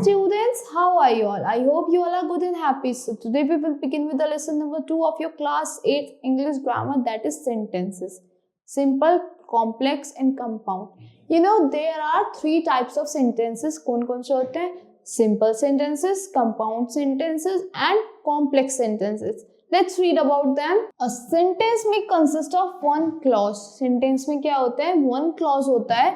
students, how are you all? I hope you all are good and happy. So today we will begin with the lesson number 2 of your class 8 English grammar, that is sentences. Simple, complex and compound. You know there are 3 types of sentences. कौन-कौन से होते हैं? Simple sentences, compound sentences and complex sentences. Let's read about them. A sentence may consist of one clause. Sentence में क्या होता है? One clause होता है.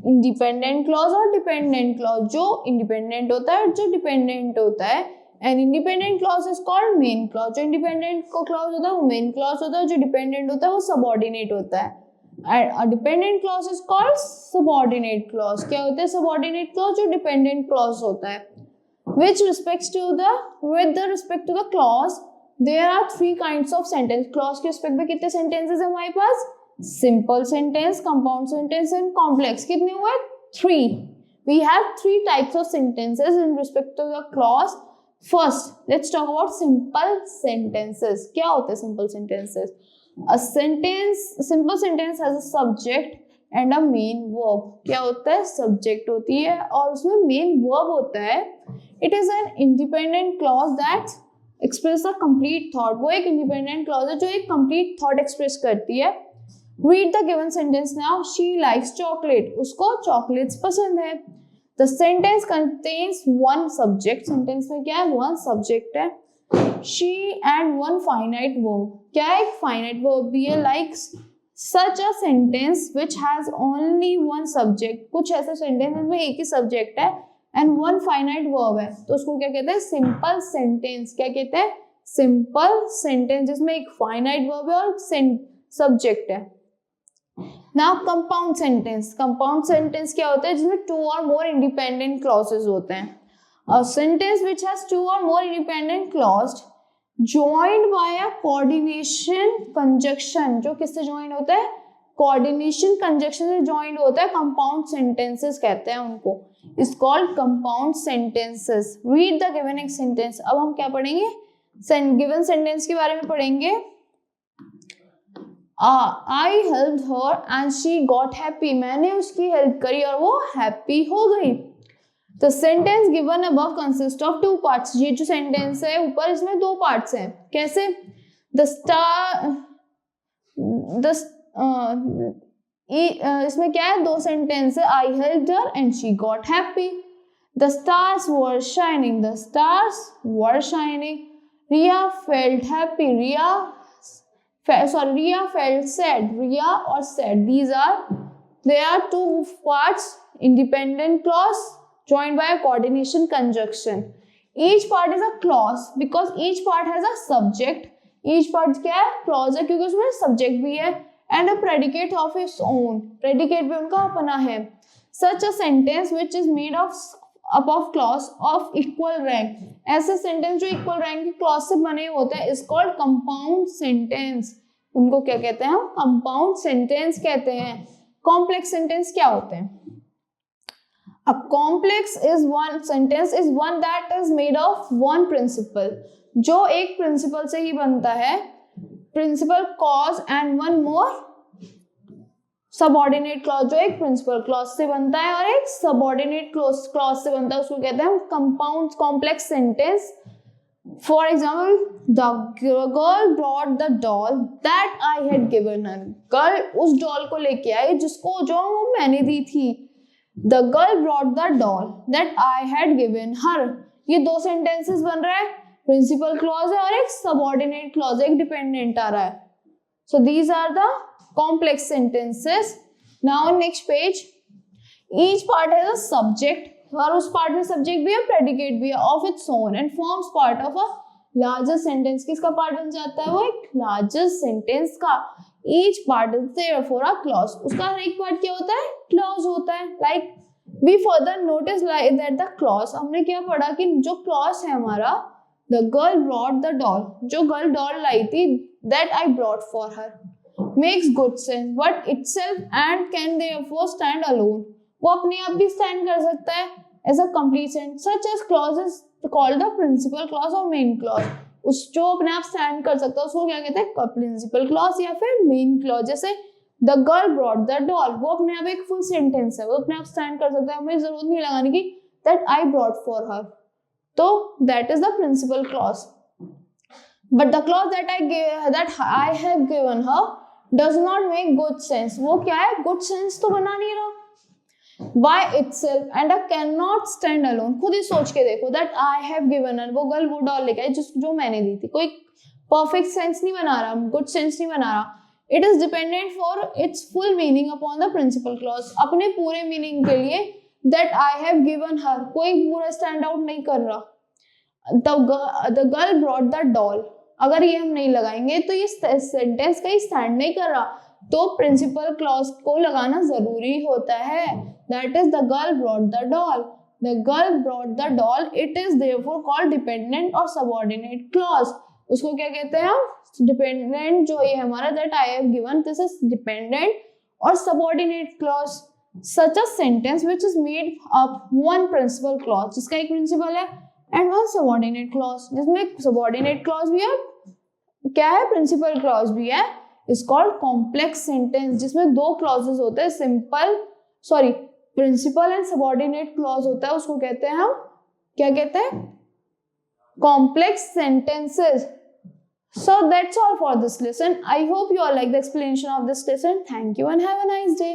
Independent clause और dependent clause. जो independent होता है और जो dependent होता है. An independent clause is called main clause. जो independent clause होता है वो main clause होता है. जो dependent होता है वो subordinate होता है. And a dependent clause is called subordinate clause. क्या होता है subordinate clause? जो dependent clause होता है. With respect to the clause, there are 3 kinds of sentence. Clause के respect में कितने sentences है हमारे पास? Simple sentence, compound sentence and complex. कितने हुए? 3. We have 3 types of sentences in respect to the clause. First, let's talk about simple sentences. क्या होते हैं simple sentences? Simple sentence has a subject and a main verb. क्या होता है? Subject होती है और उसमें main verb होता है. It is an independent clause that express a complete thought. वो एक independent clause है जो एक complete thought express करती है. Read the given sentence now. She likes chocolate. उसको chocolates पसंद है. The sentence contains one subject. Sentence में क्या है? One subject है. She and one finite verb. क्या है? एक finite verb भी है. Like such a sentence which has only one subject. कुछ ऐसे sentence में एक ही subject है and one finite verb है. तो उसको क्या कहते हैं? Simple sentence. क्या कहते हैं? Simple sentence जिसमें एक finite verb है और subject है. Now compound sentence. Compound sentence क्या होता है? जिसमें 2 or more independent clauses होते हैं. A sentence which has 2 or more independent clauses joined by a coordination conjunction. जो किससे joined होता है? Coordination conjunction से joined होता है. Compound sentences कहते हैं उनको. Is called compound sentences. Read the given sentence. अब हम क्या पढ़ेंगे? Given sentence के बारे में पढ़ेंगे. I helped her and she got happy. मैंने उसकी हेल्प करी और वो हैप्पी हो गई. The sentence given above consists of 2 parts. ये जो सेंटेंस है ऊपर इसमें 2 पार्ट्स हैं. कैसे? इसमें क्या है? 2 सेंटेंस है. I helped her and she got happy. The stars were shining. The stars were shining. Ria felt happy. Ria felt sad. Ria or sad. There are 2 parts. Independent clause joined by a coordination conjunction. Each part is a clause because each part has a subject. Each part क्या है? Clause है क्योंकि उसमें subject भी है and a predicate of its own. Predicate भी उनका अपना है. Such a sentence which is made up of clause of equal rank. ऐसे sentence जो equal rank की clause से बने होते हैं is called compound sentence. उनको क्या कहते हैं? Compound sentence कहते हैं. Complex sentence क्या होते हैं? A complex sentence is one that is made of one principle. जो एक principle से ही बनता है. Principal clause and one more subordinate clause. जो एक principal clause से बनता है और एक subordinate clause से बनता है उसको कहते हैं compound complex sentence. For example, the girl brought the doll that I had given her. Girl उस doll को लेके आई जो मैंने दी थी. The girl brought the doll that I had given her. ये 2 sentences बन रहा है. Principal clause है और एक subordinate clause, एक dependent आ रहा है. So these are the complex sentences. Now next page. Each part has a subject. और उस part में subject भी है, predicate भी है of its own and forms part of a larger sentence. किसका part बन जाता है? वो एक larger sentence का. Each part is therefore a clause. उसका हर एक part क्या होता है? Clause होता है. Like we further notice like that the clause. हमने क्या पढ़ा कि जो clause है हमारा, the girl brought the doll. जो girl doll लाई थी, that I brought for her. Makes good sense, but itself and can therefore stand alone. वो अपने आप भी stand कर सकता है as a complete sentence. Such as clauses called the principal clause or main clause. उस जो अपने आप stand कर सकता है उसको क्या कहते हैं? Principal clause या फिर main clause. जैसे the girl brought the doll, वो अपने आप एक full sentence है, वो अपने आप stand कर सकता है. हमें जरूरत नहीं लगाने की that I brought for her. So that is the principal clause. But the clause that I have given her does not make good sense. वो क्या है? Good sense तो बना नहीं रहा. By itself and I cannot stand alone. खुद ही सोच के देखो that I have given her, वो गर्ल वो डॉल लेके आई जो मैंने दी थी. कोई perfect sense नहीं बना रहा, good sense नहीं बना रहा. It is dependent for its full meaning upon the principal clause. अपने पूरे meaning के लिए that I have given her कोई पूरा stand out नहीं कर रहा. The girl brought the doll. अगर ये हम नहीं लगाएंगे तो ये सेंटेंस कहीं स्टैंड नहीं कर रहा, तो प्रिंसिपल क्लॉज को लगाना जरूरी होता है. That is the girl brought the doll. The girl brought the doll. It is therefore called dependent और सबऑर्डिनेट क्लॉज. उसको क्या कहते हैं हम? डिपेंडेंट जो ये हमारा that I have given, this is dependent और subordinate clause. Such a sentence which is made up one principal clause, जिसका एक प्रिंसिपल है, एंड वन सबऑर्डिनेट क्लॉज, जिसमें सबऑर्डिनेट क्लॉज भी है, क्या है? प्रिंसिपल क्लॉज भी है. इज कॉल्ड कॉम्प्लेक्स सेंटेंस, जिसमें दो क्लॉजेस होते हैं, प्रिंसिपल एंड सबऑर्डिनेट क्लॉज होता है. उसको कहते हैं हम, क्या कहते हैं? Complex sentences. So that's all for this lesson. I hope you all like the explanation of this lesson. Thank you and have a nice day.